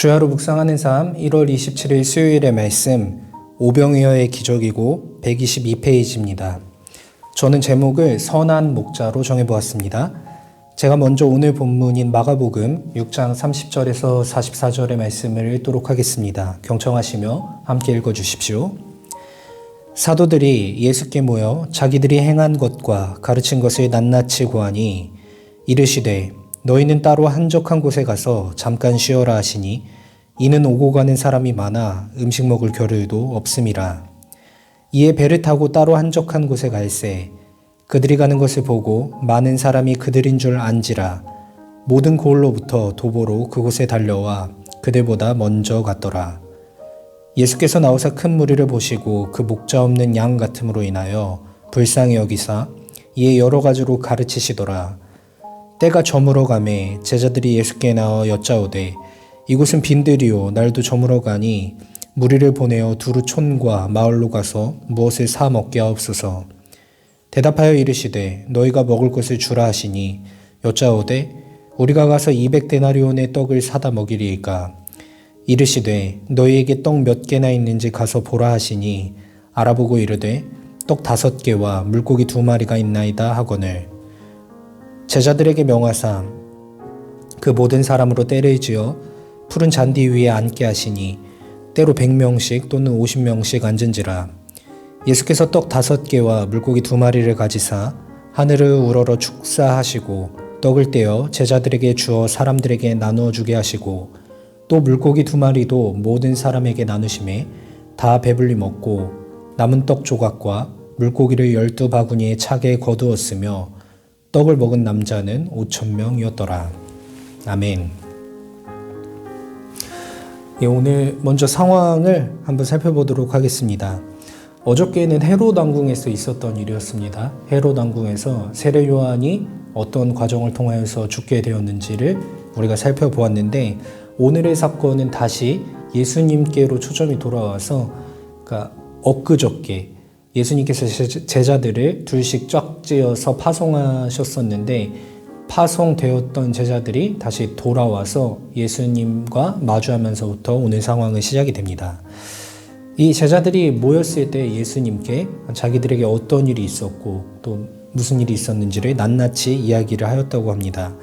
주야로 묵상하는 삶 1월 27일 수요일의 말씀 오병이어의 기적이고 122페이지입니다. 저는 제목을 선한 목자로 정해보았습니다. 제가 먼저 오늘 본문인 마가복음 6장 30절에서 44절의 말씀을 읽도록 하겠습니다. 경청하시며 함께 읽어주십시오. 사도들이 예수께 모여 자기들이 행한 것과 가르친 것을 낱낱이 고하니 이르시되 너희는 따로 한적한 곳에 가서 잠깐 쉬어라 하시니 이는 오고 가는 사람이 많아 음식 먹을 겨를도 없음이라. 이에 배를 타고 따로 한적한 곳에 갈새 그들이 가는 것을 보고 많은 사람이 그들인 줄 안지라 모든 고을로부터 도보로 그곳에 달려와 그들보다 먼저 갔더라. 예수께서 나오사 큰 무리를 보시고 그 목자 없는 양 같음으로 인하여 불쌍히 여기사 이에 여러 가지로 가르치시더라. 때가 저물어 가매 제자들이 예수께 나와 여짜오되 이곳은 빈들이요 날도 저물어 가니 무리를 보내어 두루 촌과 마을로 가서 무엇을 사 먹게 하옵소서. 대답하여 이르시되 너희가 먹을 것을 주라 하시니 여짜오되 우리가 가서 200데나리온의 떡을 사다 먹이리이까. 이르시되 너희에게 떡 몇 개나 있는지 가서 보라 하시니 알아보고 이르되 떡 5개와 물고기 2마리가 있나이다 하거늘. 제자들에게 명하사 그 모든 사람으로 때를 지어 푸른 잔디 위에 앉게 하시니 때로 100명씩 또는 50명씩 앉은지라. 예수께서 떡 5개와 물고기 2마리를 가지사 하늘을 우러러 축사하시고 떡을 떼어 제자들에게 주어 사람들에게 나누어 주게 하시고 또 물고기 2마리도 모든 사람에게 나누심에 다 배불리 먹고 남은 떡 조각과 물고기를 12바구니에 차게 거두었으며 떡을 먹은 남자는 5,000명이었더라. 아멘. 오늘 먼저 상황을 한번 살펴보도록 하겠습니다. 어저께는 헤롯 왕궁에서 있었던 일이었습니다. 헤롯 왕궁에서 세례 요한이 어떤 과정을 통하여서 죽게 되었는지를 우리가 살펴보았는데 오늘의 사건은 다시 예수님께로 초점이 돌아와서 엊그저께 예수님께서 제자들을 둘씩 쫙 찌어서 파송하셨었는데 파송되었던 제자들이 다시 돌아와서 예수님과 마주하면서부터 오늘 상황은 시작이 됩니다. 이 제자들이 모였을 때 예수님께 자기들에게 어떤 일이 있었고 또 무슨 일이 있었는지를 낱낱이 이야기를 하였다고 합니다.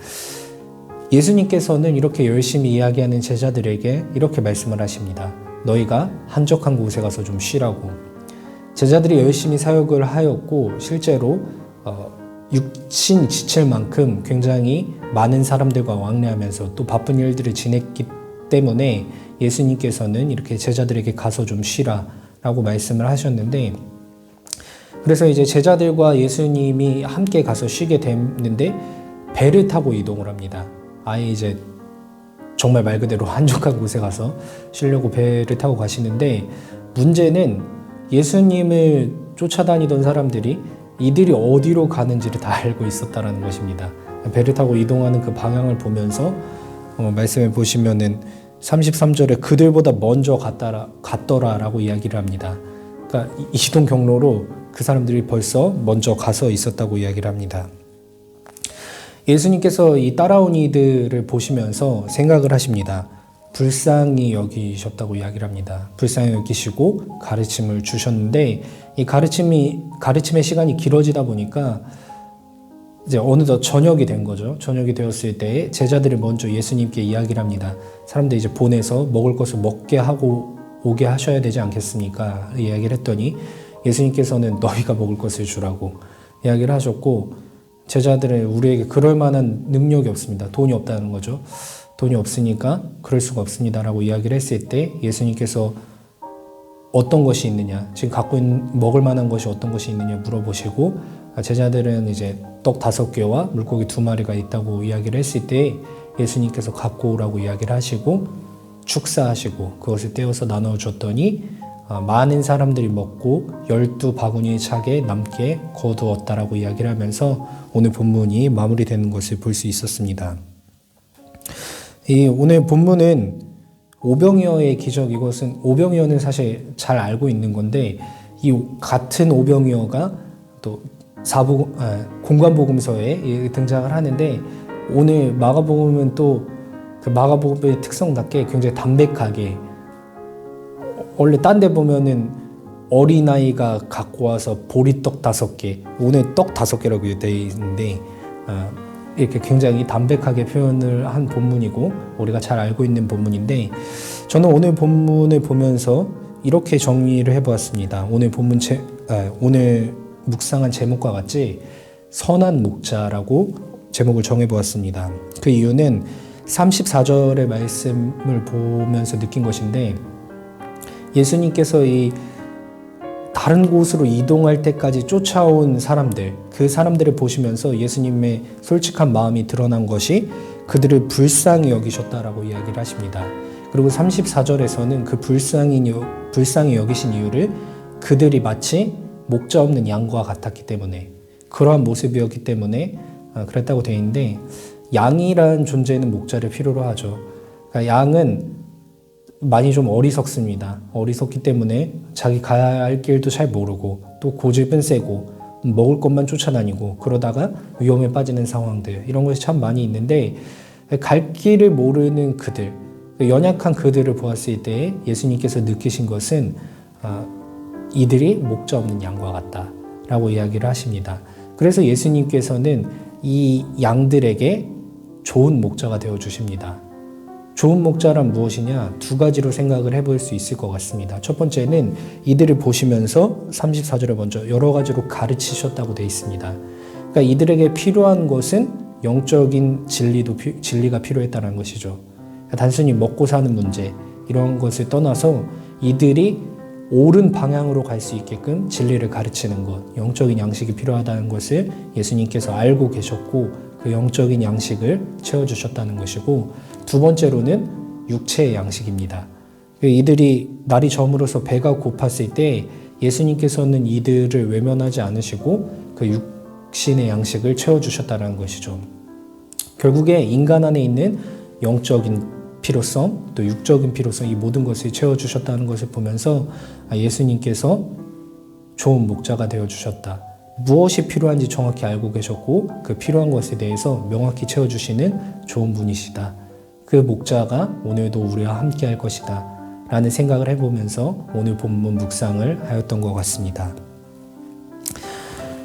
예수님께서는 이렇게 열심히 이야기하는 제자들에게 이렇게 말씀을 하십니다. 너희가 한적한 곳에 가서 좀 쉬라고. 제자들이 열심히 사역을 하였고 실제로 육신 지칠 만큼 굉장히 많은 사람들과 왕래하면서 또 바쁜 일들을 지냈기 때문에 예수님께서는 이렇게 제자들에게 가서 좀 쉬라 라고 말씀을 하셨는데 그래서 이제 제자들과 예수님이 함께 가서 쉬게 됐는데 배를 타고 이동을 합니다. 아예 이제 정말 말 그대로 한적한 곳에 가서 쉬려고 배를 타고 가시는데 문제는 예수님을 쫓아다니던 사람들이 이들이 어디로 가는지를 다 알고 있었다는 것입니다. 배를 타고 이동하는 그 방향을 보면서 말씀해 보시면은 33절에 그들보다 먼저 갔더라라고 이야기를 합니다. 그러니까 이동 경로로 그 사람들이 벌써 먼저 가서 있었다고 이야기를 합니다. 예수님께서 이 따라온 이들을 보시면서 생각을 하십니다. 불쌍히 여기셨다고 이야기를 합니다. 불쌍히 여기시고 가르침을 주셨는데 이 가르침의 시간이 길어지다 보니까 이제 어느덧 저녁이 된 거죠. 저녁이 되었을 때 제자들이 먼저 예수님께 이야기를 합니다. 사람들 이제 보내서 먹을 것을 먹게 하고 오게 하셔야 되지 않겠습니까? 이야기를 했더니 예수님께서는 너희가 먹을 것을 주라고 이야기를 하셨고 제자들은 우리에게 그럴 만한 능력이 없습니다. 돈이 없다는 거죠. 돈이 없으니까 그럴 수가 없습니다라고 이야기를 했을 때 예수님께서 어떤 것이 있느냐, 지금 갖고 있는 먹을 만한 것이 어떤 것이 있느냐 물어보시고 제자들은 이제 떡 5개와 물고기 2마리가 있다고 이야기를 했을 때 예수님께서 갖고 오라고 이야기를 하시고 축사하시고 그것을 떼어서 나눠 줬더니 많은 사람들이 먹고 12바구니에 차게 남게 거두었다라고 이야기를 하면서 오늘 본문이 마무리되는 것을 볼 수 있었습니다. 이 오늘 본문은 오병이어의 기적, 이것은 오병이어는 사실 잘 알고 있는 건데 이 같은 오병이어가 또 공관복음서에 등장을 하는데 오늘 마가복음은 또 그 마가복음의 특성답게 굉장히 담백하게, 원래 딴 데 보면은 어린아이가 갖고 와서 보리떡 5개, 오늘 떡 5개라고 되어 있는데 이렇게 굉장히 담백하게 표현을 한 본문이고 우리가 잘 알고 있는 본문인데, 저는 오늘 본문을 보면서 이렇게 정리를 해보았습니다. 오늘 묵상한 제목과 같이 선한 목자라고 제목을 정해보았습니다. 그 이유는 34절의 말씀을 보면서 느낀 것인데, 예수님께서 이 다른 곳으로 이동할 때까지 쫓아온 사람들, 그 사람들을 보시면서 예수님의 솔직한 마음이 드러난 것이 그들을 불쌍히 여기셨다라고 이야기를 하십니다. 그리고 34절에서는 그 불쌍히 여기신 이유를 그들이 마치 목자 없는 양과 같았기 때문에, 그러한 모습이었기 때문에 그랬다고 되어 있는데, 양이라는 존재는 목자를 필요로 하죠. 그러니까 양은 많이 좀 어리석습니다. 어리석기 때문에 자기 가야 할 길도 잘 모르고, 또 고집은 세고 먹을 것만 쫓아다니고, 그러다가 위험에 빠지는 상황들, 이런 것이 참 많이 있는데, 갈 길을 모르는 그들, 연약한 그들을 보았을 때 예수님께서 느끼신 것은 이들이 목자 없는 양과 같다라고 이야기를 하십니다. 그래서 예수님께서는 이 양들에게 좋은 목자가 되어 주십니다. 좋은 목자란 무엇이냐? 2가지로 생각을 해볼 수 있을 것 같습니다. 첫 번째는 이들을 보시면서 34절에 먼저 여러 가지로 가르치셨다고 되어 있습니다. 그러니까 이들에게 필요한 것은 영적인 진리가 필요했다는 것이죠. 단순히 먹고 사는 문제, 이런 것을 떠나서 이들이 옳은 방향으로 갈 수 있게끔 진리를 가르치는 것, 영적인 양식이 필요하다는 것을 예수님께서 알고 계셨고, 그 영적인 양식을 채워주셨다는 것이고, 2번째로는 육체의 양식입니다. 이들이 날이 저물어서 배가 고팠을 때 예수님께서는 이들을 외면하지 않으시고 그 육신의 양식을 채워주셨다는 것이죠. 결국에 인간 안에 있는 영적인 필요성, 또 육적인 필요성, 이 모든 것을 채워주셨다는 것을 보면서 예수님께서 좋은 목자가 되어주셨다. 무엇이 필요한지 정확히 알고 계셨고, 그 필요한 것에 대해서 명확히 채워주시는 좋은 분이시다. 그 목자가 오늘도 우리와 함께 할 것이다 라는 생각을 해보면서 오늘 본문 묵상을 하였던 것 같습니다.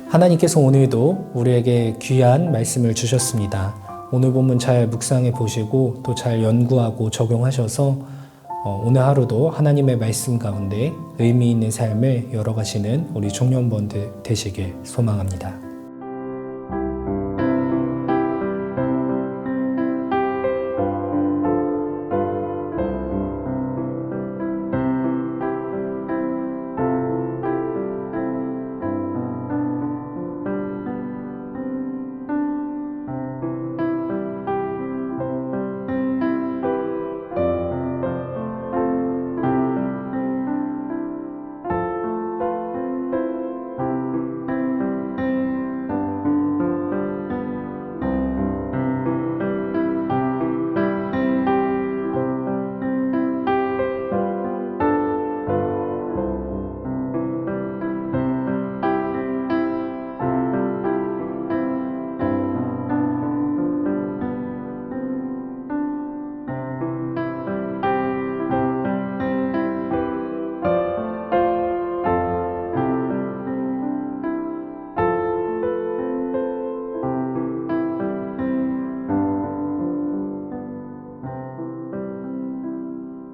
하나님께서 오늘도 우리에게 귀한 말씀을 주셨습니다. 오늘 본문 잘 묵상해 보시고 또 잘 연구하고 적용하셔서 오늘 하루도 하나님의 말씀 가운데 의미 있는 삶을 열어가시는 우리 청년분들 되시길 소망합니다.